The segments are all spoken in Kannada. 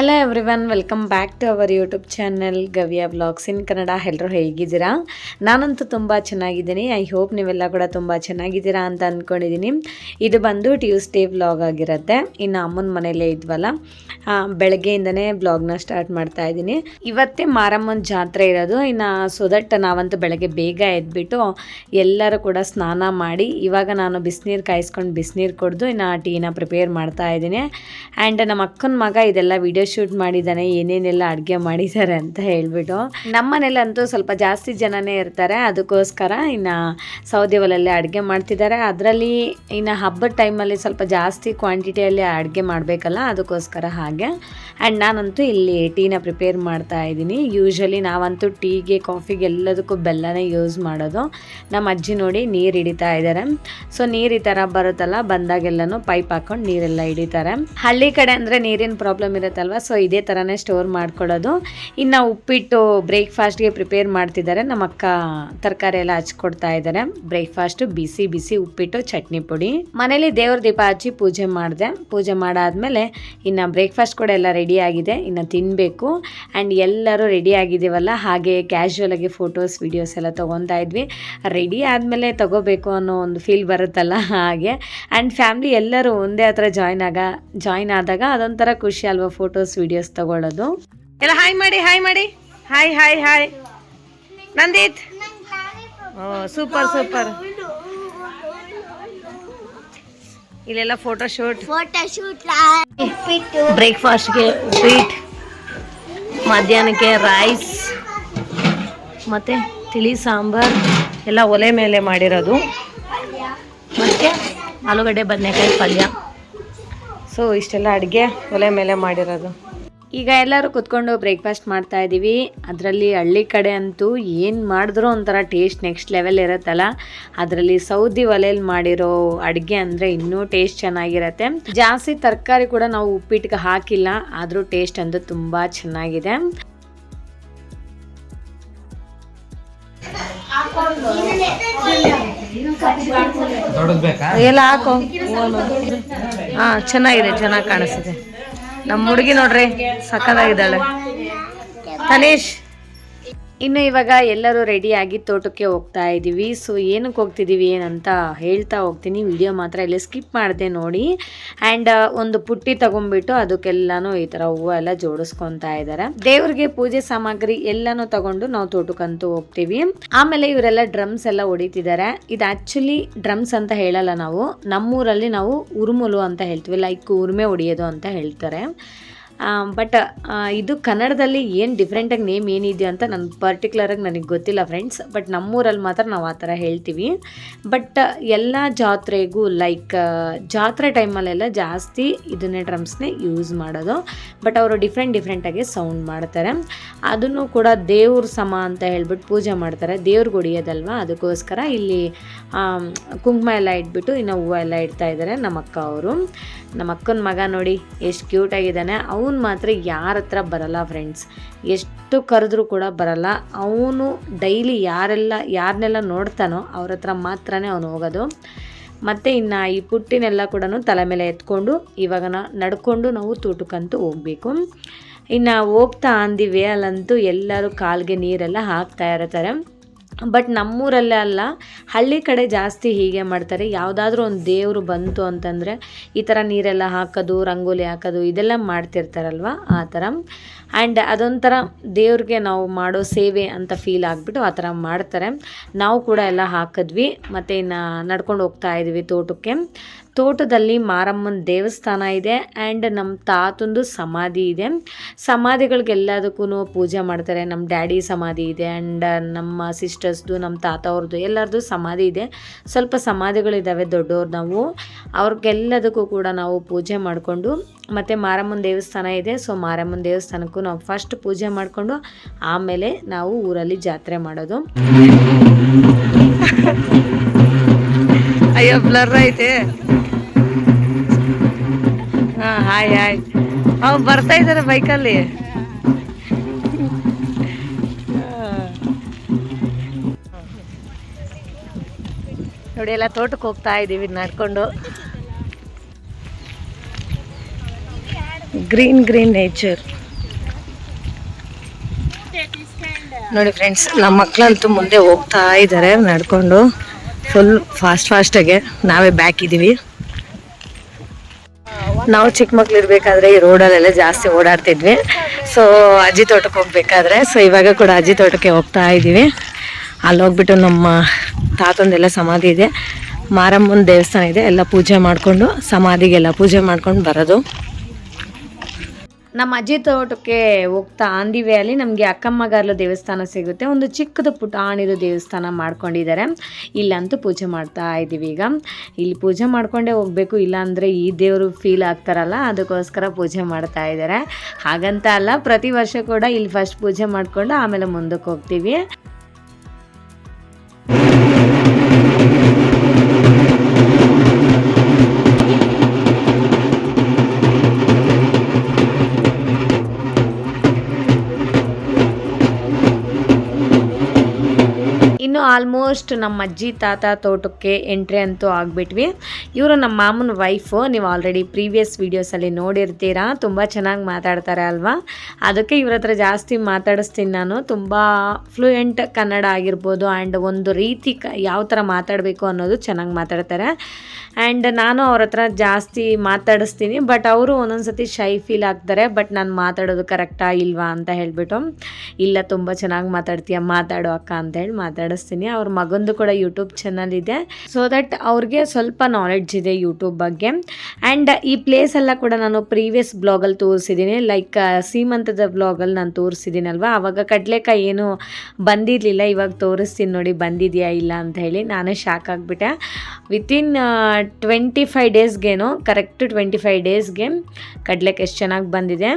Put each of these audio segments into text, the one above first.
Hello everyone, welcome back to our YouTube channel Gavya vlogs in Kannada. ಎಲ್ಲರೂ ಹೇಗಿದ್ದೀರಾ? ನಾನಂತೂ ತುಂಬ ಚೆನ್ನಾಗಿದ್ದೀನಿ. ಐ ಹೋಪ್ ನೀವೆಲ್ಲ ಕೂಡ ತುಂಬ ಚೆನ್ನಾಗಿದ್ದೀರಾ ಅಂತ ಅಂದ್ಕೊಂಡಿದ್ದೀನಿ. ಇದು ಬಂದು ಟ್ಯೂಸ್ಡೇ ವ್ಲಾಗ್ ಆಗಿರುತ್ತೆ. ಇನ್ನು ಅಮ್ಮನ ಮನೇಲೇ ಇದ್ವಲ್ಲ, ಬೆಳಗ್ಗೆಯಿಂದನೇ ಬ್ಲಾಗ್ನ ಸ್ಟಾರ್ಟ್ ಮಾಡ್ತಾ ಇದ್ದೀನಿ. ಇವತ್ತೇ ಮಾರಮ್ಮನ ಜಾತ್ರೆ ಇರೋದು. ಇನ್ನು ಸೊ ದಟ್ ನಾವಂತೂ ಬೆಳಗ್ಗೆ ಬೇಗ ಎದ್ಬಿಟ್ಟು ಎಲ್ಲರೂ ಕೂಡ ಸ್ನಾನ ಮಾಡಿ ಇವಾಗ ನಾನು ಬಿಸಿನೀರು ಕಾಯಿಸ್ಕೊಂಡು ಬಿಸಿನೀರು ಕುಡಿದು ಇನ್ನು ಟೀನ ಪ್ರಿಪೇರ್ ಮಾಡ್ತಾ ಇದ್ದೀನಿ. ಆ್ಯಂಡ್ ನಮ್ಮ ಅಕ್ಕನ ಮಗ ಇದೆಲ್ಲ ವಿಡಿಯೋ ಶೂಟ್ ಮಾಡಿದ್ದಾನೆ, ಏನೇನೆಲ್ಲ ಅಡುಗೆ ಮಾಡಿದ್ದಾರೆ ಅಂತ ಹೇಳ್ಬಿಟ್ಟು. ನಮ್ಮನೇಲಂತೂ ಸ್ವಲ್ಪ ಜಾಸ್ತಿ ಜನನೇ ಇರ್ತಾರೆ, ಅದಕ್ಕೋಸ್ಕರ ಇನ್ನು ಸೌದೆ ಒಲೆಯಲ್ಲೇ ಅಡುಗೆ ಮಾಡ್ತಿದ್ದಾರೆ. ಅದರಲ್ಲಿ ಇನ್ನು ಹಬ್ಬದ ಟೈಮಲ್ಲಿ ಸ್ವಲ್ಪ ಜಾಸ್ತಿ ಕ್ವಾಂಟಿಟಿಯಲ್ಲಿ ಅಡುಗೆ ಮಾಡಬೇಕಲ್ಲ, ಅದಕ್ಕೋಸ್ಕರ ಹಾಗೆ. ಆ್ಯಂಡ್ ನಾನಂತೂ ಇಲ್ಲಿ ಟೀನ ಪ್ರಿಪೇರ್ ಮಾಡ್ತಾ ಇದ್ದೀನಿ. ಯೂಶ್ವಲಿ ನಾವಂತೂ ಟೀಗೆ ಕಾಫಿಗೆ ಎಲ್ಲದಕ್ಕೂ ಬೆಲ್ಲನೇ ಯೂಸ್ ಮಾಡೋದು. ನಮ್ಮ ಅಜ್ಜಿ ನೋಡಿ ನೀರು ಹಿಡಿತಾ ಇದ್ದಾರೆ. ಸೊ ನೀರು ಈ ಥರ ಬರುತ್ತಲ್ಲ, ಬಂದಾಗೆಲ್ಲನೂ ಪೈಪ್ ಹಾಕೊಂಡು ನೀರೆಲ್ಲ ಹಿಡಿತಾರೆ. ಹಳ್ಳಿ ಕಡೆ ಅಂದರೆ ನೀರಿನ ಪ್ರಾಬ್ಲಮ್ ಇರುತ್ತಲ್ವ, ಸೊ ಇದೇ ಥರನೇ ಸ್ಟೋರ್ ಮಾಡ್ಕೊಳ್ಳೋದು. ಇನ್ನು ಉಪ್ಪಿಟ್ಟು ಬ್ರೇಕ್ಫಾಸ್ಟ್ಗೆ ಪ್ರಿಪೇರ್ ಮಾಡ್ತಿದ್ದಾರೆ. ನಮ್ಮ ಅಕ್ಕ ತರಕಾರಿ ಎಲ್ಲ ಹಚ್ಕೊಡ್ತಾ ಇದ್ದಾರೆ. ಬ್ರೇಕ್ಫಾಸ್ಟು ಬಿಸಿ ಬಿಸಿ ಉಪ್ಪಿಟ್ಟು ಚಟ್ನಿ ಪುಡಿ. ಮನೇಲಿ ದೇವ್ರ ದೀಪ ಹಚ್ಚಿ ಪೂಜೆ ಮಾಡಿದೆ. ಪೂಜೆ ಮಾಡಾದ್ಮೇಲೆ ಇನ್ನು ಬ್ರೇಕ್ಫಾಸ್ಟ್ ಕೂಡ ಎಲ್ಲ ರೆಡಿ ಆಗಿದೆ, ಇನ್ನು ತಿನ್ನಬೇಕು. ಆ್ಯಂಡ್ ಎಲ್ಲರೂ ರೆಡಿ ಆಗಿದ್ದೀವಲ್ಲ, ಹಾಗೆ ಕ್ಯಾಶುವಲ್ ಆಗಿ ಫೋಟೋಸ್ ವಿಡಿಯೋಸ್ ಎಲ್ಲ ತೊಗೊತಾ ಇದ್ವಿ. ರೆಡಿ ಆದಮೇಲೆ ತಗೋಬೇಕು ಅನ್ನೋ ಒಂದು ಫೀಲ್ ಬರುತ್ತಲ್ಲ, ಹಾಗೆ. ಆ್ಯಂಡ್ ಫ್ಯಾಮ್ಲಿ ಎಲ್ಲರೂ ಒಂದೇ ಹತ್ರ ಜಾಯ್ನ್ ಆದಾಗ ಅದೊಂಥರ ಖುಷಿ ಅಲ್ವಾ, ಫೋಟೋಸ್ ವಿಡಿಯೋಸ್ ತಗೊಳ್ಳೋದು. ಎಲ್ಲ ಹಾಯ್ ಮಾಡಿ ಹಾಯ್ ಹಾಯ್ ಹಾಯ್ ನಂದಿತ್. ಓ ಸೂಪರ್ ಸೂಪರ್. ಇಲ್ಲೆಲ್ಲ ಫೋಟೋ ಶೂಟ್. ಬ್ರೇಕ್ಫಾಸ್ಟ್ಗೆ ಉಪ್ಪಿಟ್ಟು, ಮಧ್ಯಾಹ್ನಕ್ಕೆ ರೈಸ್ ಮತ್ತು ತಿಳಿ ಸಾಂಬಾರ್ ಎಲ್ಲ ಒಲೆ ಮೇಲೆ ಮಾಡಿರೋದು, ಮತ್ತು ಆಲೂಗಡ್ಡೆ ಬದನೆಕಾಯಿ ಪಲ್ಯ. ಸೊ ಇಷ್ಟೆಲ್ಲ ಅಡುಗೆ ಒಲೆ ಮೇಲೆ ಮಾಡಿರೋದು. ಈಗ ಎಲ್ಲರೂ ಕುತ್ಕೊಂಡು ಬ್ರೇಕ್ಫಾಸ್ಟ್ ಮಾಡ್ತಾ ಇದ್ದೀವಿ. ಅದರಲ್ಲಿ ಹಳ್ಳಿ ಕಡೆ ಅಂತೂ ಏನು ಮಾಡಿದ್ರೂ ಒಂಥರ ಟೇಸ್ಟ್ ನೆಕ್ಸ್ಟ್ ಲೆವೆಲ್ ಇರುತ್ತಲ್ಲ. ಅದರಲ್ಲಿ ಸೌದಿ ಒಲೆಯಲ್ಲಿ ಮಾಡಿರೋ ಅಡುಗೆ ಅಂದರೆ ಇನ್ನೂ ಟೇಸ್ಟ್ ಚೆನ್ನಾಗಿರುತ್ತೆ. ಜಾಸ್ತಿ ತರಕಾರಿ ಕೂಡ ನಾವು ಉಪ್ಪಿಟ್ಟಿಗೆ ಹಾಕಿಲ್ಲ, ಆದರೂ ಟೇಸ್ಟ್ ಅಂತೂ ತುಂಬ ಚೆನ್ನಾಗಿದೆ. ಎಲ್ಲ ಹಾಕೋ. ಚೆನ್ನಾಗಿದೆ, ಚೆನ್ನಾಗಿ ಕಾಣಿಸ್ತಿದೆ. ನಮ್ಮ ಹುಡುಗಿ ನೋಡ್ರಿ ಸಕ್ಕತ್ತಾಗಿದ್ದಾಳೆ. ತನೇಶ್. ಇನ್ನು ಇವಾಗ ಎಲ್ಲರೂ ರೆಡಿಯಾಗಿ ತೋಟಕ್ಕೆ ಹೋಗ್ತಾ ಇದ್ದೀವಿ. ಸೊ ಏನಕ್ಕೆ ಹೋಗ್ತಿದ್ದೀವಿ ಏನಂತ ಹೇಳ್ತಾ ಹೋಗ್ತೀನಿ. ವಿಡಿಯೋ ಮಾತ್ರ ಇಲ್ಲಿ ಸ್ಕಿಪ್ ಮಾಡಿದೆ ನೋಡಿ. ಆ್ಯಂಡ್ ಒಂದು ಪುಟ್ಟಿ ತಗೊಂಡ್ಬಿಟ್ಟು ಅದಕ್ಕೆಲ್ಲನೂ ಈ ಥರ ಹೂವು ಎಲ್ಲ ಜೋಡಿಸ್ಕೊತಾ ಇದ್ದಾರೆ. ದೇವ್ರಿಗೆ ಪೂಜೆ ಸಾಮಗ್ರಿ ಎಲ್ಲನೂ ತಗೊಂಡು ನಾವು ತೋಟಕ್ಕಂತೂ ಹೋಗ್ತೀವಿ. ಆಮೇಲೆ ಇವರೆಲ್ಲ ಡ್ರಮ್ಸ್ ಎಲ್ಲ ಹೊಡಿತಿದ್ದಾರೆ. ಇದು ಆ್ಯಕ್ಚುಲಿ ಡ್ರಮ್ಸ್ ಅಂತ ಹೇಳಲ್ಲ ನಾವು, ನಮ್ಮೂರಲ್ಲಿ ನಾವು ಉರುಮುಲು ಅಂತ ಹೇಳ್ತೀವಿ, ಲೈಕ್ ಉರುಮೆ ಹೊಡಿಯೋದು ಅಂತ ಹೇಳ್ತಾರೆ. ಬಟ್ ಇದು ಕನ್ನಡದಲ್ಲಿ ಏನು ಡಿಫ್ರೆಂಟಾಗಿ ನೇಮ್ ಏನಿದೆಯೋ ಅಂತ ಪರ್ಟಿಕ್ಯುಲರಾಗಿ ನನಗೆ ಗೊತ್ತಿಲ್ಲ ಫ್ರೆಂಡ್ಸ್. ಬಟ್ ನಮ್ಮೂರಲ್ಲಿ ಮಾತ್ರ ನಾವು ಆ ಥರ ಹೇಳ್ತೀವಿ. ಬಟ್ ಎಲ್ಲ ಜಾತ್ರೆಗೂ ಲೈಕ್ ಜಾತ್ರೆ ಟೈಮಲ್ಲೆಲ್ಲ ಜಾಸ್ತಿ ಇದನ್ನೇ ಡ್ರಮ್ಸ್ನೇ ಯೂಸ್ ಮಾಡೋದು. ಬಟ್ ಅವರು ಡಿಫ್ರೆಂಟಾಗಿ ಸೌಂಡ್ ಮಾಡ್ತಾರೆ. ಅದನ್ನು ಕೂಡ ದೇವ್ರ ಸಮ ಅಂತ ಹೇಳ್ಬಿಟ್ಟು ಪೂಜೆ ಮಾಡ್ತಾರೆ. ದೇವ್ರಿಗೆ ಹೊಡಿಯೋದಲ್ವ, ಅದಕ್ಕೋಸ್ಕರ ಇಲ್ಲಿ ಕುಂಕುಮ ಎಲ್ಲ ಇಟ್ಬಿಟ್ಟು ಇನ್ನು ಹೂವು ಎಲ್ಲ ಇಡ್ತಾ ಇದ್ದಾರೆ ನಮ್ಮ ಅಕ್ಕ ಅವರು. ನಮ್ಮ ಅಕ್ಕನ ಮಗ ನೋಡಿ ಎಷ್ಟು ಕ್ಯೂಟಾಗಿದ್ದಾನೆ. ಅವನು ಮಾತ್ರ ಯಾರ ಹತ್ರ ಬರಲ್ಲ ಫ್ರೆಂಡ್ಸ್, ಎಷ್ಟು ಕರೆದ್ರೂ ಕೂಡ ಬರಲ್ಲ. ಅವನು ಡೈಲಿ ಯಾರನ್ನೆಲ್ಲ ನೋಡ್ತಾನೋ ಅವ್ರ ಹತ್ರ ಮಾತ್ರನೇ ಅವನು ಹೋಗೋದು. ಮತ್ತು ಇನ್ನು ಈ ಪುಟ್ಟಿನೆಲ್ಲ ಕೂಡ ತಲೆ ಮೇಲೆ ಎತ್ಕೊಂಡು ಇವಾಗ ನಡ್ಕೊಂಡು ನಾವು ತೋಟಕ್ಕಂತೂ ಹೋಗಬೇಕು. ಇನ್ನು ಹೋಗ್ತಾ ಅಂದಿವೆ ಅಲ್ಲಂತೂ ಎಲ್ಲರೂ ಕಾಲಿಗೆ ನೀರೆಲ್ಲ ಹಾಕ್ತಾ ಇರ್ತಾರೆ. ಬಟ್ ನಮ್ಮೂರಲ್ಲೇ ಅಲ್ಲ, ಹಳ್ಳಿ ಕಡೆ ಜಾಸ್ತಿ ಹೀಗೆ ಮಾಡ್ತಾರೆ. ಯಾವುದಾದ್ರೂ ಒಂದು ದೇವರು ಬಂತು ಅಂತಂದರೆ ಈ ಥರ ನೀರೆಲ್ಲ ಹಾಕೋದು, ರಂಗೋಲಿ ಹಾಕೋದು ಇದೆಲ್ಲ ಮಾಡ್ತಿರ್ತಾರಲ್ವ, ಆ ಥರ. ಆ್ಯಂಡ್ ಅದೊಂಥರ ದೇವ್ರಿಗೆ ನಾವು ಮಾಡೋ ಸೇವೆ ಅಂತ ಫೀಲ್ ಆಗಿಬಿಟ್ಟು ಆ ಥರ ಮಾಡ್ತಾರೆ. ನಾವು ಕೂಡ ಎಲ್ಲ ಹಾಕಿದ್ವಿ. ಮತ್ತು ಇನ್ನು ನಡ್ಕೊಂಡು ಹೋಗ್ತಾ ಇದ್ವಿ ತೋಟಕ್ಕೆ. ತೋಟದಲ್ಲಿ ಮಾರಮ್ಮನ ದೇವಸ್ಥಾನ ಇದೆ ಆ್ಯಂಡ್ ನಮ್ಮ ತಾತಂದು ಸಮಾಧಿ ಇದೆ. ಸಮಾಧಿಗಳಿಗೆಲ್ಲದಕ್ಕೂ ಪೂಜೆ ಮಾಡ್ತಾರೆ. ನಮ್ಮ ಡ್ಯಾಡಿ ಸಮಾಧಿ ಇದೆ ಆ್ಯಂಡ್ ನಮ್ಮ ಸಿಸ್ಟರ್ಸ್ದು, ನಮ್ಮ ತಾತ ಅವ್ರದ್ದು ಎಲ್ಲರದ್ದು ಸಮಾಧಿ ಇದೆ. ಸ್ವಲ್ಪ ಸಮಾಧಿಗಳಿದ್ದಾವೆ ದೊಡ್ಡವ್ರು. ನಾವು ಅವ್ರಿಗೆಲ್ಲದಕ್ಕೂ ಕೂಡ ನಾವು ಪೂಜೆ ಮಾಡಿಕೊಂಡು, ಮತ್ತು ಮಾರಮ್ಮನ ದೇವಸ್ಥಾನ ಇದೆ. ಸೊ ಮಾರಮ್ಮನ ದೇವಸ್ಥಾನಕ್ಕೂ ನಾವು ಫಸ್ಟ್ ಪೂಜೆ ಮಾಡಿಕೊಂಡು ಆಮೇಲೆ ನಾವು ಊರಲ್ಲಿ ಜಾತ್ರೆ ಮಾಡೋದು. ಅಯ್ಯೋ ಬ್ಲರ್ ಐತೆ. ಹಾಂ ಹಾಯ್ ಹಾಯ್. ಅವ್ರು ಬರ್ತಾ ಇದ್ದಾರೆ ಬೈಕಲ್ಲಿ. ನೋಡಿ ಎಲ್ಲ ತೋಟಕ್ಕೆ ಹೋಗ್ತಾ ಇದ್ದೀವಿ ನಡ್ಕೊಂಡು. ಗ್ರೀನ್ ನೇಚರ್ ನೋಡಿ ಫ್ರೆಂಡ್ಸ್. ನಮ್ಮ ಮಕ್ಕಳಂತೂ ಮುಂದೆ ಹೋಗ್ತಾ ಇದ್ದಾರೆ ನಡ್ಕೊಂಡು, ಫುಲ್ ಫಾಸ್ಟಾಗೆ. ನಾವೇ ಬ್ಯಾಕ್ ಇದ್ದೀವಿ. ನಾವು ಚಿಕ್ಕ ಮಕ್ಳು ಇರಬೇಕಾದ್ರೆ ಈ ರೋಡಲ್ಲೆಲ್ಲ ಜಾಸ್ತಿ ಓಡಾಡ್ತಿದ್ವಿ. ಸೊ ಅಜ್ಜಿ ತೋಟಕ್ಕೆ ಹೋಗ್ಬೇಕಾದ್ರೆ, ಸೊ ಇವಾಗ ಕೂಡ ಅಜ್ಜಿ ತೋಟಕ್ಕೆ ಹೋಗ್ತಾ ಇದ್ದೀವಿ. ಅಲ್ಲಿ ಹೋಗ್ಬಿಟ್ಟು ನಮ್ಮ ತಾತಂದೆಲ್ಲ ಸಮಾಧಿ ಇದೆ, ಮಾರಮ್ಮನ ದೇವಸ್ಥಾನ ಇದೆ, ಎಲ್ಲ ಪೂಜೆ ಮಾಡಿಕೊಂಡು ಸಮಾಧಿಗೆಲ್ಲ ಪೂಜೆ ಮಾಡ್ಕೊಂಡು ಬರೋದು. ನಮ್ಮ ಅಜ್ಜಿ ತೋಟಕ್ಕೆ ಹೋಗ್ತಾ ಆಂದಿವೆ ಅಲ್ಲಿ ನಮಗೆ ಅಕ್ಕಮ್ಮಗಾರ್ಲು ದೇವಸ್ಥಾನ ಸಿಗುತ್ತೆ. ಒಂದು ಚಿಕ್ಕದು ಪುಟಾಣಿದು ದೇವಸ್ಥಾನ ಮಾಡ್ಕೊಂಡಿದ್ದಾರೆ. ಇಲ್ಲಂತೂ ಪೂಜೆ ಮಾಡ್ತಾ ಇದ್ದೀವಿ. ಈಗ ಇಲ್ಲಿ ಪೂಜೆ ಮಾಡ್ಕೊಂಡೇ ಹೋಗಬೇಕು, ಇಲ್ಲಾಂದರೆ ಈ ದೇವರು ಫೀಲ್ ಆಗ್ತಾರಲ್ಲ, ಅದಕ್ಕೋಸ್ಕರ ಪೂಜೆ ಮಾಡ್ತಾ ಇದ್ದಾರೆ. ಹಾಗಂತ ಅಲ್ಲ, ಪ್ರತಿ ವರ್ಷ ಕೂಡ ಇಲ್ಲಿ ಫಸ್ಟ್ ಪೂಜೆ ಮಾಡಿಕೊಂಡು ಆಮೇಲೆ ಮುಂದಕ್ಕೆ ಹೋಗ್ತೀವಿ. ಇನ್ನು ಆಲ್ಮೋಸ್ಟ್ ನಮ್ಮ ಅಜ್ಜಿ ತಾತ ತೋಟಕ್ಕೆ ಎಂಟ್ರಿ ಅಂತೂ ಆಗಿಬಿಟ್ವಿ. ಇವರು ನಮ್ಮ ಮಾಮನ ವೈಫು. ನೀವು ಆಲ್ರೆಡಿ ಪ್ರೀವಿಯಸ್ ವೀಡಿಯೋಸಲ್ಲಿ ನೋಡಿರ್ತೀರಾ. ತುಂಬ ಚೆನ್ನಾಗಿ ಮಾತಾಡ್ತಾರೆ ಅಲ್ವಾ, ಅದಕ್ಕೆ ಇವ್ರ ಹತ್ರ ಜಾಸ್ತಿ ಮಾತಾಡಿಸ್ತೀನಿ ನಾನು. ತುಂಬ ಫ್ಲೂಯೆಂಟ್ ಕನ್ನಡ ಆಗಿರ್ಬೋದು, ಆ್ಯಂಡ್ ಒಂದು ರೀತಿ ಯಾವ ಥರ ಮಾತಾಡಬೇಕು ಅನ್ನೋದು ಚೆನ್ನಾಗಿ ಮಾತಾಡ್ತಾರೆ. ಆ್ಯಂಡ್ ನಾನು ಅವ್ರ ಹತ್ರ ಜಾಸ್ತಿ ಮಾತಾಡಿಸ್ತೀನಿ, ಬಟ್ ಅವರು ಒಂದೊಂದು ಸತಿ ಶೈ ಫೀಲ್ ಆಗ್ತಾರೆ. ಬಟ್ ನಾನು ಮಾತಾಡೋದು ಕರೆಕ್ಟಾ ಇಲ್ವಾ ಅಂತ ಹೇಳಿಬಿಟ್ಟು, ಇಲ್ಲ ತುಂಬ ಚೆನ್ನಾಗಿ ಮಾತಾಡ್ತೀಯ, ಮಾತಾಡೋ ಅಕ್ಕ ಅಂತ ಹೇಳಿ ಮಾತಾಡಿಸ್ತೀನಿ. ಅವ್ರ ಮಗಂದು ಕೂಡ ಯೂಟ್ಯೂಬ್ ಚಾನಲ್ ಇದೆ, ಸೊ ದಟ್ ಅವ್ರಿಗೆ ಸ್ವಲ್ಪ ನಾಲೆಡ್ಜ್ ಇದೆ ಯೂಟ್ಯೂಬ್ ಬಗ್ಗೆ. ಆ್ಯಂಡ್ ಈ ಪ್ಲೇಸ್ ಎಲ್ಲ ಕೂಡ ನಾನು ಪ್ರೀವಿಯಸ್ ಬ್ಲಾಗಲ್ಲಿ ತೋರಿಸಿದ್ದೀನಿ, ಲೈಕ್ ಸೀಮಂತದ ಬ್ಲಾಗಲ್ಲಿ ನಾನು ತೋರಿಸಿದ್ದೀನಲ್ವ. ಆವಾಗ ಕಡಲೆಕಾಯಿ ಏನು ಬಂದಿರಲಿಲ್ಲ, ಇವಾಗ ತೋರಿಸ್ತೀನಿ ನೋಡಿ ಬಂದಿದೆಯಾ ಇಲ್ಲ ಅಂತ ಹೇಳಿ. ನಾನೇ ಶಾಕ್ ಆಗಿಬಿಟ್ಟೆ. ವಿತಿನ್ 25 ಡೇಸ್ಗೇನೋ, ಕರೆಕ್ಟ್ 25 ಡೇಸ್ಗೆ ಕಡಲೆಕಾಯಿ ಎಷ್ಟು ಚೆನ್ನಾಗಿ ಬಂದಿದೆ.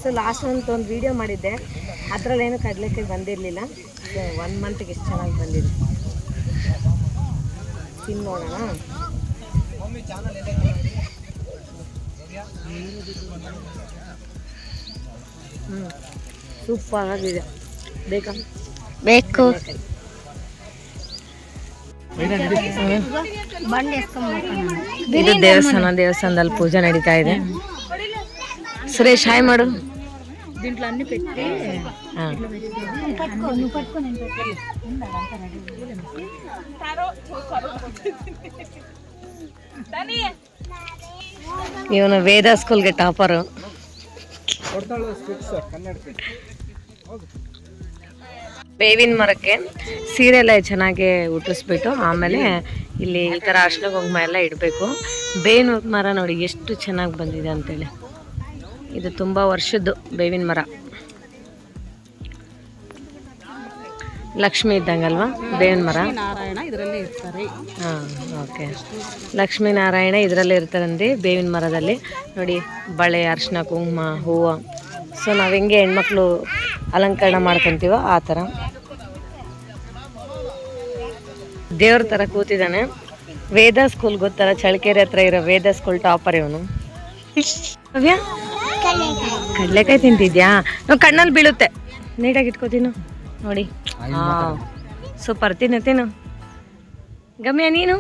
ಸೊ ಲಾಸ್ಟ್ ಒಂದು ವಿಡಿಯೋ ಮಾಡಿದ್ದೆ, ಅದರಲ್ಲೇನು ಕಡಲೆಕಾಯಿ ಬಂದಿರಲಿಲ್ಲ. ಸೊ 1 ಮಂತ್ಗೆ ಎಷ್ಟು ಚೆನ್ನಾಗಿ ಬಂದಿದೆ, ತಿನ್ನು ನೋಡೋಣ. ಸೂಪರ್ ಆಗಿದೆ. ಬೇಕಾ? ಬೇಕು. ಇದು ದೇವಸ್ಥಾನದಲ್ಲಿ ಪೂಜೆ ನಡೀತಾ ಇದೆ. ಸುರೇಶ್ ಹಾಯ್ ಮಾಡು. ಇವನು ವೇದ ಸ್ಕೂಲ್ಗೆ ಟಾಪರು. ಬೇವಿನ ಮರಕ್ಕೆ ಸೀರೆ ಎಲ್ಲ ಚೆನ್ನಾಗಿ ಉಟ್ಟಿಸ್ಬಿಟ್ಟು ಆಮೇಲೆ ಇಲ್ಲಿ ಈ ಥರ ಅರ್ಶಿನ ಕುಂಕುಮ ಎಲ್ಲ ಇಡಬೇಕು. ಬೇವಿನ ಮರ ನೋಡಿ ಎಷ್ಟು ಚೆನ್ನಾಗಿ ಬಂದಿದೆ ಅಂತೇಳಿ. ಇದು ತುಂಬ ವರ್ಷದ್ದು ಬೇವಿನ ಮರ. ಲಕ್ಷ್ಮಿ ಇದ್ದಂಗಲ್ವಾ ಬೇವಿನ ಮರ? ಹಾಂ, ಓಕೆ. ಲಕ್ಷ್ಮೀನಾರಾಯಣ ಇದರಲ್ಲೇ ಇರ್ತಾರಂದು ಬೇವಿನ ಮರದಲ್ಲಿ. ನೋಡಿ ಬಳೆ, ಅರ್ಶಿನ ಕುಂಕುಮ, ಹೂವು. ಸೊ ನಾವು ಹೆಂಗೆ ಹೆಣ್ಮಕ್ಳು ಅಲಂಕರಣ ಮಾಡ್ಕೊತೀವೋ ಆ ಥರ. ದೇವ್ರ ಥರ ಕೂತಿದ್ದಾನೆ. ವೇದ ಸ್ಕೂಲ್ ಗೊತ್ತಲ್ಲ, ಚಳ್ಳಕೆರೆ ಹತ್ರ ಇರೋ ವೇದ ಸ್ಕೂಲ್ ಟಾಪರ್ ಇವನು. ಕಡಲೆಕಾಯಿ ತಿಂತಿದ್ಯಾ? ನಾವು ಕಣ್ಣಲ್ಲಿ ಬೀಳುತ್ತೆ, ನೀಟಾಗಿ ಇಟ್ಕೋತೀನು ನೋಡಿ. ಹಾಂ, ಸೂಪರ್. ತಿನ್ನು. ಗಮ್ಯ ನೀನು?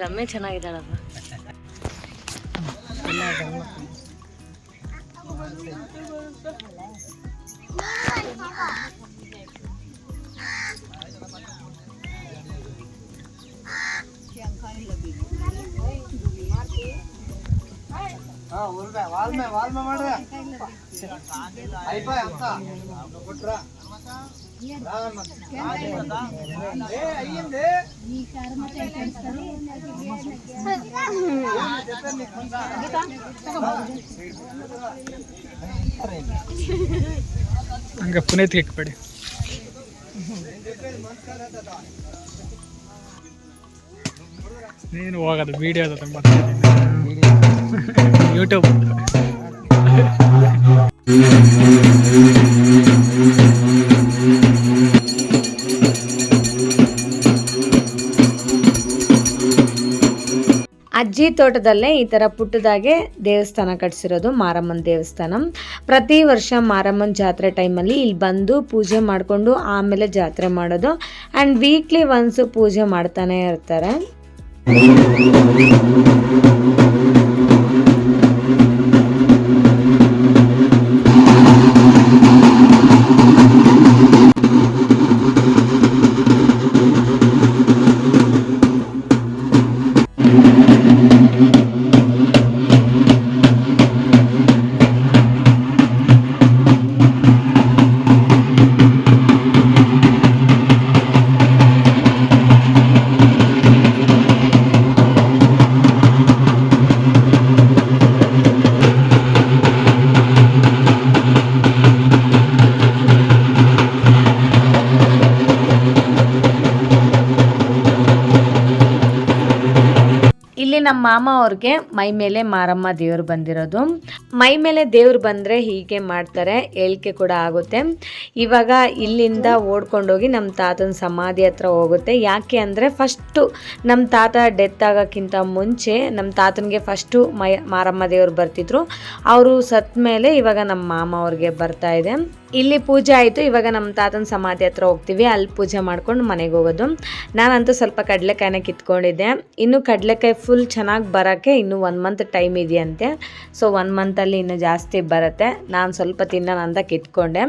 ಗಮ್ಯ ಚೆನ್ನಾಗಿದ್ದಾಳಪ್ಪ. ಹಂಗ ಪುನೀತ್ ಇಟ್ಬೇಡಿ. ನೀನು ಹೋಗೋದು ವಿಡಿಯೋದ ಯೂಟ್ಯೂಬ್. ಅಜ್ಜಿ ತೋಟದಲ್ಲೇ ಈ ಥರ ಪುಟ್ಟದಾಗೆ ದೇವಸ್ಥಾನ ಕಟ್ಸಿರೋದು, ಮಾರಮ್ಮನ ದೇವಸ್ಥಾನ. ಪ್ರತಿ ವರ್ಷ ಮಾರಮ್ಮನ ಜಾತ್ರೆ ಟೈಮಲ್ಲಿ ಇಲ್ಲಿ ಬಂದು ಪೂಜೆ ಮಾಡಿಕೊಂಡು ಆಮೇಲೆ ಜಾತ್ರೆ ಮಾಡೋದು. ಆ್ಯಂಡ್ ವೀಕ್ಲಿ ಒನ್ಸು ಪೂಜೆ ಮಾಡ್ತಾನೆ ಇರ್ತಾರೆ. ಇಲ್ಲಿ ನಮ್ಮ ಮಾಮ ಅವ್ರಿಗೆ ಮೈ ಮೇಲೆ ಮಾರಮ್ಮ ದೇವ್ರು ಬಂದಿರೋದು. ಮೈ ಮೇಲೆ ದೇವ್ರು ಬಂದರೆ ಹೀಗೆ ಮಾಡ್ತಾರೆ, ಏಳಿಕೆ ಕೂಡ ಆಗುತ್ತೆ. ಇವಾಗ ಇಲ್ಲಿಂದ ಓಡ್ಕೊಂಡೋಗಿ ನಮ್ಮ ತಾತನ ಸಮಾಧಿ ಹತ್ರ ಹೋಗುತ್ತೆ. ಯಾಕೆ ಅಂದರೆ ಫಸ್ಟು ನಮ್ಮ ತಾತ ಡೆತ್ ಆಗೋಕ್ಕಿಂತ ಮುಂಚೆ ನಮ್ಮ ತಾತನಿಗೆ ಫಸ್ಟು ಮಾರಮ್ಮ ದೇವ್ರು ಬರ್ತಿದ್ರು. ಅವರು ಸತ್ತ ಮೇಲೆ ಇವಾಗ ನಮ್ಮ ಮಾಮ ಅವ್ರಿಗೆ ಬರ್ತಾ ಇದೆ. ಇಲ್ಲಿ ಪೂಜೆ ಆಯಿತು. ಇವಾಗ ನಮ್ಮ ತಾತನ ಸಮಾಧಿ ಹತ್ರ ಹೋಗ್ತೀವಿ, ಅಲ್ಲಿ ಪೂಜೆ ಮಾಡ್ಕೊಂಡು ಮನೆಗೆ ಹೋಗೋದು. ನಾನಂತೂ ಸ್ವಲ್ಪ ಕಡಲೆಕಾಯಿನ ಕಿತ್ಕೊಂಡಿದ್ದೆ. ಇನ್ನು ಕಡಲೆಕಾಯಿ ಫುಲ್ ಚೆನ್ನಾಗಿ ಬರೋಕ್ಕೆ ಇನ್ನೂ 1 ಮಂತ್ ಟೈಮ್ ಇದೆಯಂತೆ. ಸೊ 1 ಮಂತಲ್ಲಿ ಇನ್ನೂ ಜಾಸ್ತಿ ಬರುತ್ತೆ. ನಾನು ಸ್ವಲ್ಪ ತಿನ್ನೋಣ ಅಂತ ಕಿತ್ಕೊಂಡೆ.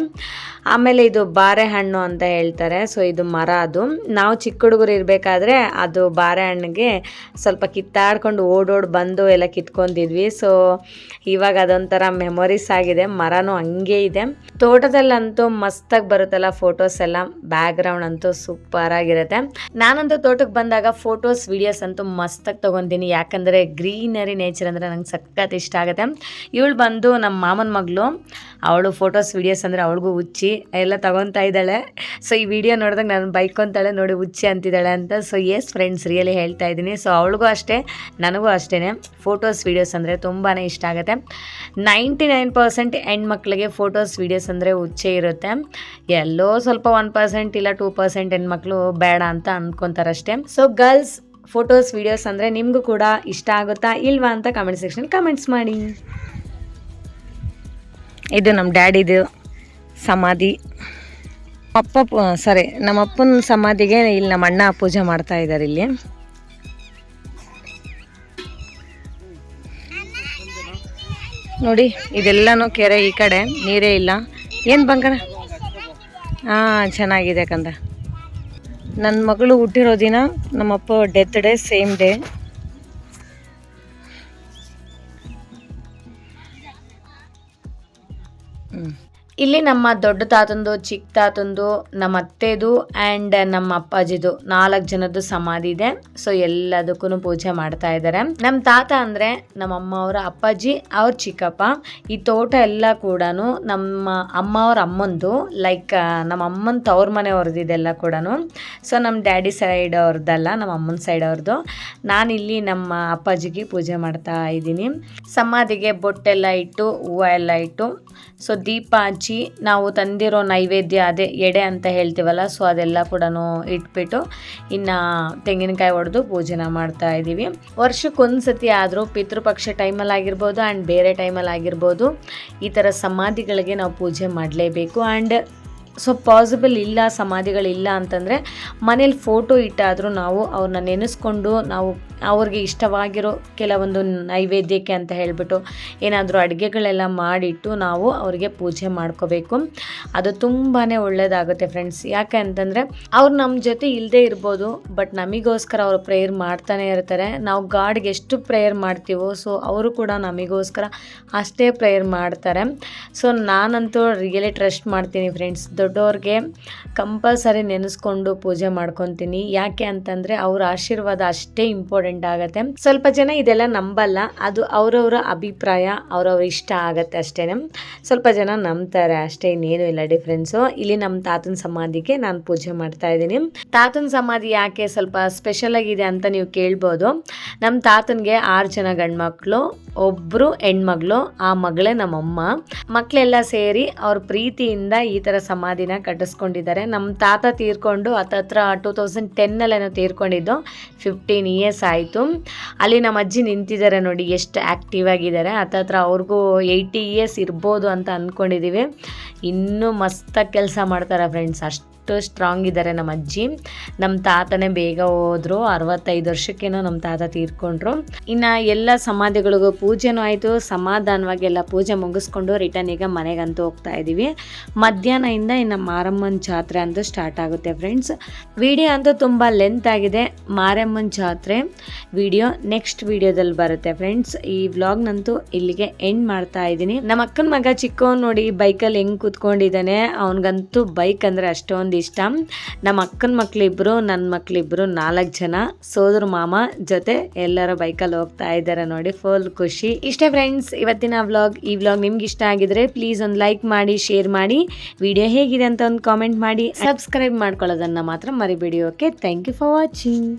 ಆಮೇಲೆ ಇದು ಬಾರೆಹಣ್ಣು ಅಂತ ಹೇಳ್ತಾರೆ. ಸೊ ಇದು ಮರ, ಅದು ನಾವು ಚಿಕ್ಕ ಹುಡುಗರು ಇರಬೇಕಾದ್ರೆ ಅದು ಬಾರೆಹಣ್ಣಿಗೆ ಸ್ವಲ್ಪ ಕಿತ್ತಾಡ್ಕೊಂಡು ಓಡೋಡಿ ಬಂದು ಎಲ್ಲ ಕಿತ್ಕೊಂಡಿದ್ವಿ. ಸೊ ಇವಾಗ ಅದೊಂಥರ ಮೆಮೊರೀಸ್ ಆಗಿದೆ. ಮರನೂ ಹಂಗೆ ಇದೆ. ತೋಟದಲ್ಲಂತೂ ಮಸ್ತಾಗಿ ಬರುತ್ತಲ್ಲ ಫೋಟೋಸ್ ಎಲ್ಲ, ಬ್ಯಾಕ್ಗ್ರೌಂಡ್ ಅಂತೂ ಸೂಪರ್ ಆಗಿರುತ್ತೆ. ನಾನಂತೂ ತೋಟಕ್ಕೆ ಬಂದಾಗ ಫೋಟೋಸ್ ವಿಡಿಯೋಸ್ ಅಂತೂ ಮಸ್ತಾಗಿ ತೊಗೊತೀನಿ. ಯಾಕಂದರೆ ಗ್ರೀನರಿ ನೇಚರ್ ಅಂದರೆ ನಂಗೆ ಸಖತ್ ಇಷ್ಟ ಆಗುತ್ತೆ. ಇವಳು ಬಂದು ನಮ್ಮ ಮಾಮನ ಮಗಳು, ಅವಳು ಫೋಟೋಸ್ ವಿಡಿಯೋಸ್ ಅಂದರೆ ಅವಳಿಗೂ ಹುಚ್ಚಿ, ಎಲ್ಲ ತಗೊತಾ ಇದ್ದಾಳೆ. ಸೊ ಈ ವಿಡಿಯೋ ನೋಡಿದಾಗ ನಾನು ಬೈಕೊಂತಾಳೆ, ನೋಡಿ ಹುಚ್ಚಿ ಅಂತಿದ್ದಾಳೆ ಅಂತ. ಸೊ ಎಸ್ ಫ್ರೆಂಡ್ಸ್, ರಿಯಲಿ ಹೇಳ್ತಾ ಇದ್ದೀನಿ. ಸೊ ಅವಳಿಗೂ ಅಷ್ಟೇ, ನನಗೂ ಅಷ್ಟೇ ಫೋಟೋಸ್ ವೀಡಿಯೋಸ್ ಅಂದರೆ ತುಂಬಾ ಇಷ್ಟ ಆಗುತ್ತೆ. 99% ಹೆಣ್ಮಕ್ಳಿಗೆ ಫೋಟೋಸ್ ವೀಡಿಯೋಸ್ ಅಂದರೆ ಹುಚ್ಚೆ ಇರುತ್ತೆ. ಎಲ್ಲೋ ಸ್ವಲ್ಪ 1% ಇಲ್ಲ 2% ಹೆಣ್ಮಕ್ಳು ಬೇಡ ಅಂತ ಅಂದ್ಕೊತಾರಷ್ಟೇ. ಸೊ ಗರ್ಲ್ಸ್, ಫೋಟೋಸ್ ವೀಡಿಯೋಸ್ ಅಂದರೆ ನಿಮಗೂ ಕೂಡ ಇಷ್ಟ ಆಗುತ್ತಾ ಇಲ್ವಾ ಅಂತ ಕಮೆಂಟ್ ಸೆಕ್ಷನ್ ಕಮೆಂಟ್ಸ್ ಮಾಡಿ. ಇದು ನಮ್ಮ ಡ್ಯಾಡಿದು ಸಮಾಧಿ. ನಮ್ಮ ಅಪ್ಪನ ಸಮಾಧಿಗೆ ಇಲ್ಲಿ ನಮ್ಮ ಅಣ್ಣ ಪೂಜೆ ಮಾಡ್ತಾ ಇದ್ದಾರೆ. ಇಲ್ಲಿ ನೋಡಿ, ಇದೆಲ್ಲನೂ ಕೆರೆ, ಈ ಕಡೆ ನೀರೇ ಇಲ್ಲ. ಏನು ಬಂಗಾರ? ಚೆನ್ನಾಗಿದೆ ಕಂದ. ನನ್ನ ಮಗಳು ಹುಟ್ಟಿರೋ ದಿನ ನಮ್ಮಪ್ಪ ಡೆತ್ ಡೇ, ಸೇಮ್ ಡೇ. ಇಲ್ಲಿ ನಮ್ಮ ದೊಡ್ಡ ತಾತಂದು, ಚಿಕ್ಕ ತಾತಂದು, ನಮ್ಮ ಅತ್ತೆದು ಆ್ಯಂಡ್ ನಮ್ಮ ಅಪ್ಪಾಜಿದು 4 ಜನದ್ದು ಸಮಾಧಿ ಇದೆ. ಸೊ ಎಲ್ಲದಕ್ಕೂ ಪೂಜೆ ಮಾಡ್ತಾ ಇದ್ದಾರೆ. ನಮ್ಮ ತಾತ ಅಂದರೆ ನಮ್ಮ ಅಮ್ಮ ಅವರ ಅಪ್ಪಾಜಿ, ಅವ್ರ ಚಿಕ್ಕಪ್ಪ. ಈ ತೋಟ ಎಲ್ಲ ಕೂಡ ನಮ್ಮ ಅಮ್ಮ ಅವ್ರ ಅಮ್ಮಂದು, ಲೈಕ್ ನಮ್ಮ ಅಮ್ಮನ ತವ್ರ ಮನೆಯವ್ರದ್ದು ಇದೆಲ್ಲ ಕೂಡ. ಸೊ ನಮ್ಮ ಡ್ಯಾಡಿ ಸೈಡ್ ಅವ್ರದ್ದಲ್ಲ, ನಮ್ಮ ಅಮ್ಮನ ಸೈಡ್ ಅವ್ರದ್ದು. ನಾನಿಲ್ಲಿ ನಮ್ಮ ಅಪ್ಪಾಜಿಗೆ ಪೂಜೆ ಮಾಡ್ತಾ ಇದ್ದೀನಿ. ಸಮಾಧಿಗೆ ಬೊಟ್ಟೆಲ್ಲ ಇಟ್ಟು, ಹೂವು ಎಲ್ಲ ಇಟ್ಟು, ಸೊ ದೀಪ ಹಚ್ಚಿ, ನಾವು ತಂದಿರೋ ನೈವೇದ್ಯ, ಅದೇ ಎಡೆ ಅಂತ ಹೇಳ್ತೀವಲ್ಲ, ಸೊ ಅದೆಲ್ಲ ಕೂಡ ಇಟ್ಬಿಟ್ಟು ಇನ್ನು ತೆಂಗಿನಕಾಯಿ ಹೊಡೆದು ಪೂಜೆನ ಮಾಡ್ತಾ ಇದ್ದೀವಿ. ವರ್ಷಕ್ಕೊಂದ್ಸತಿ ಆದರೂ ಪಿತೃಪಕ್ಷ ಟೈಮಲ್ಲಿ ಆಗಿರ್ಬೋದು ಆ್ಯಂಡ್ ಬೇರೆ ಟೈಮಲ್ಲಿ ಆಗಿರ್ಬೋದು, ಈ ಥರ ಸಮಾಧಿಗಳಿಗೆ ನಾವು ಪೂಜೆ ಮಾಡಲೇಬೇಕು. ಆ್ಯಂಡ್ ಸೊ ಪಾಸಿಬಲ್ ಇಲ್ಲ, ಸಮಾಧಿಗಳಿಲ್ಲ ಅಂತಂದರೆ ಮನೇಲಿ ಫೋಟೋ ಇಟ್ಟಾದರೂ ನಾವು ಅವ್ರನ್ನ ನೆನೆಸ್ಕೊಂಡು, ನಾವು ಅವ್ರಿಗೆ ಇಷ್ಟವಾಗಿರೋ ಕೆಲವೊಂದು ನೈವೇದ್ಯಕ್ಕೆ ಅಂತ ಹೇಳಿಬಿಟ್ಟು ಏನಾದರೂ ಅಡುಗೆಗಳೆಲ್ಲ ಮಾಡಿಟ್ಟು ನಾವು ಅವರಿಗೆ ಪೂಜೆ ಮಾಡ್ಕೋಬೇಕು. ಅದು ತುಂಬಾ ಒಳ್ಳೆಯದಾಗುತ್ತೆ ಫ್ರೆಂಡ್ಸ್. ಯಾಕೆ ಅಂತಂದರೆ ಅವ್ರು ನಮ್ಮ ಜೊತೆ ಇಲ್ಲದೆ ಇರ್ಬೋದು, ಬಟ್ ನಮಗೋಸ್ಕರ ಅವರು ಪ್ರೇಯರ್ ಮಾಡ್ತಾನೆ ಇರ್ತಾರೆ. ನಾವು ಗಾಡ್ಗೆ ಎಷ್ಟು ಪ್ರೇಯರ್ ಮಾಡ್ತೀವೋ, ಸೊ ಅವರು ಕೂಡ ನಮಗೋಸ್ಕರ ಅಷ್ಟೇ ಪ್ರೇಯರ್ ಮಾಡ್ತಾರೆ. ಸೊ ನಾನಂತೂ ರಿಯಲಿ ಟ್ರಸ್ಟ್ ಮಾಡ್ತೀನಿ ಫ್ರೆಂಡ್ಸ್. ದೊಡ್ಡವ್ರಿಗೆ ಕಂಪಲ್ಸರಿ ನೆನೆಸ್ಕೊಂಡು ಪೂಜೆ ಮಾಡ್ಕೊತೀನಿ. ಯಾಕೆ ಅಂತಂದರೆ ಅವ್ರ ಆಶೀರ್ವಾದ ಅಷ್ಟೇ ಇಂಪಾರ್ಟೆಂಟ್ ಆಗುತ್ತೆ. ಸ್ವಲ್ಪ ಜನ ಇದೆಲ್ಲ ನಂಬಲ್ಲ, ಅದು ಅವರವರ ಅಭಿಪ್ರಾಯ, ಅವ್ರವ್ರ ಇಷ್ಟ ಆಗುತ್ತೆ ಅಷ್ಟೇ. ಸ್ವಲ್ಪ ಜನ ನಂಬ್ತಾರೆ ಅಷ್ಟೇ, ಇನ್ನೇನು ಇಲ್ಲ ಡಿಫ್ರೆನ್ಸು. ಇಲ್ಲಿ ನಮ್ಮ ತಾತನ ಸಮಾಧಿಗೆ ನಾನು ಪೂಜೆ ಮಾಡ್ತಾ ಇದ್ದೀನಿ. ತಾತನ ಸಮಾಧಿ ಯಾಕೆ ಸ್ವಲ್ಪ ಸ್ಪೆಷಲ್ ಆಗಿದೆ ಅಂತ ನೀವು ಕೇಳ್ಬೋದು. ನಮ್ಮ ತಾತನಿಗೆ 6 ಜನ ಗಂಡ್ಮಕ್ಳು, 1 ಹೆಣ್ಮಗಳು, ಆ ಮಗಳೇ ನಮ್ಮಮ್ಮ. ಮಕ್ಕಳೆಲ್ಲ ಸೇರಿ ಅವ್ರ ಪ್ರೀತಿಯಿಂದ ಈ ಥರ ಸಮಾಧಿನ ಕಟ್ಟಿಸ್ಕೊಂಡಿದ್ದಾರೆ. ನಮ್ಮ ತಾತ ತೀರ್ಕೊಂಡು ಹತ್ತತ್ರ 2010 ತೀರ್ಕೊಂಡಿದ್ದು, 15 ಇಯರ್ಸ್ ಆಯಿತು. ಅಲ್ಲಿ ನಮ್ಮ ಅಜ್ಜಿ ನಿಂತಿದ್ದಾರೆ ನೋಡಿ, ಎಷ್ಟು ಆ್ಯಕ್ಟಿವ್ ಆಗಿದ್ದಾರೆ. ಹತ್ತತ್ರ ಅವ್ರಿಗೂ 80 ಇಯರ್ಸ್ ಇರ್ಬೋದು ಅಂತ ಅಂದ್ಕೊಂಡಿದ್ದೀವಿ. ಇನ್ನೂ ಮಸ್ತಾಗಿ ಕೆಲಸ ಮಾಡ್ತಾರೆ ಫ್ರೆಂಡ್ಸ್, ಅಷ್ಟು ಸ್ಟ್ರಾಂಗ್ ಇದ್ದಾರೆ ನಮ್ಮ ಅಜ್ಜಿ. ನಮ್ಮ ತಾತನೇ ಬೇಗ ಹೋದ್ರು, 65 ವರ್ಷಕ್ಕೇನೋ ನಮ್ಮ ತಾತ ತೀರ್ಕೊಂಡ್ರು. ಇನ್ನು ಎಲ್ಲ ಸಮಾಧಿಗಳಿಗೂ ಪೂಜೆನೂ ಆಯಿತು. ಸಮಾಧಾನವಾಗಿ ಎಲ್ಲ ಪೂಜೆ ಮುಗಿಸ್ಕೊಂಡು ರಿಟರ್ನ್ ಈಗ ಮನೆಗಂತೂ ಹೋಗ್ತಾ ಇದ್ದೀವಿ. ಮಧ್ಯಾಹ್ನದಿಂದ ಇನ್ನು ಮಾರಮ್ಮನ ಜಾತ್ರೆ ಅಂತೂ ಸ್ಟಾರ್ಟ್ ಆಗುತ್ತೆ ಫ್ರೆಂಡ್ಸ್. ವಿಡಿಯೋ ಅಂತೂ ತುಂಬ ಲೆಂತ್ ಆಗಿದೆ. ಮಾರಮ್ಮನ ಜಾತ್ರೆ ವಿಡಿಯೋ ನೆಕ್ಸ್ಟ್ ವಿಡಿಯೋದಲ್ಲಿ ಬರುತ್ತೆ ಫ್ರೆಂಡ್ಸ್. ಈ ವ್ಲಾಗ್ನಂತೂ ಇಲ್ಲಿಗೆ ಎಂಡ್ ಮಾಡ್ತಾ ಇದ್ದೀನಿ. ನಮ್ಮ ಅಕ್ಕನ ಮಗ ಚಿಕ್ಕವನು ನೋಡಿ ಬೈಕಲ್ಲಿ ಹೆಂಗೆ ಕೂತ್ಕೊಂಡಿದ್ದಾನೆ. ಅವನಿಗಂತೂ ಬೈಕ್ ಅಂದರೆ ಅಷ್ಟೊಂದು ಇಷ್ಟ. ನಮ್ಮ ಅಕ್ಕನ ಮಕ್ಕಳಿಬ್ರು, ನನ್ನ ಮಕ್ಕಳಿಬ್ರು 4 ಜನ ಸೋದರ ಮಾಮ ಜೊತೆ ಎಲ್ಲರ ಬೈಕಲ್ಲಿ ಹೋಗ್ತಾ ಇದ್ದಾರೆ ನೋಡಿ, ಫುಲ್ ಖುಷಿ. ಇಷ್ಟೇ ಫ್ರೆಂಡ್ಸ್ ಇವತ್ತಿನ ವ್ಲಾಗ್. ಈ ವ್ಲಾಗ್ ನಿಮ್ಗೆ ಇಷ್ಟ ಆಗಿದ್ರೆ ಪ್ಲೀಸ್ ಒಂದು ಲೈಕ್ ಮಾಡಿ, ಶೇರ್ ಮಾಡಿ, ವಿಡಿಯೋ ಹೇಗಿದೆ ಅಂತ ಒಂದು ಕಾಮೆಂಟ್ ಮಾಡಿ, ಸಬ್ಸ್ಕ್ರೈಬ್ ಮಾಡ್ಕೊಳ್ಳೋದನ್ನ ಮಾತ್ರ ಮರಿಬೇಡಿ. Okay, thank you for watching.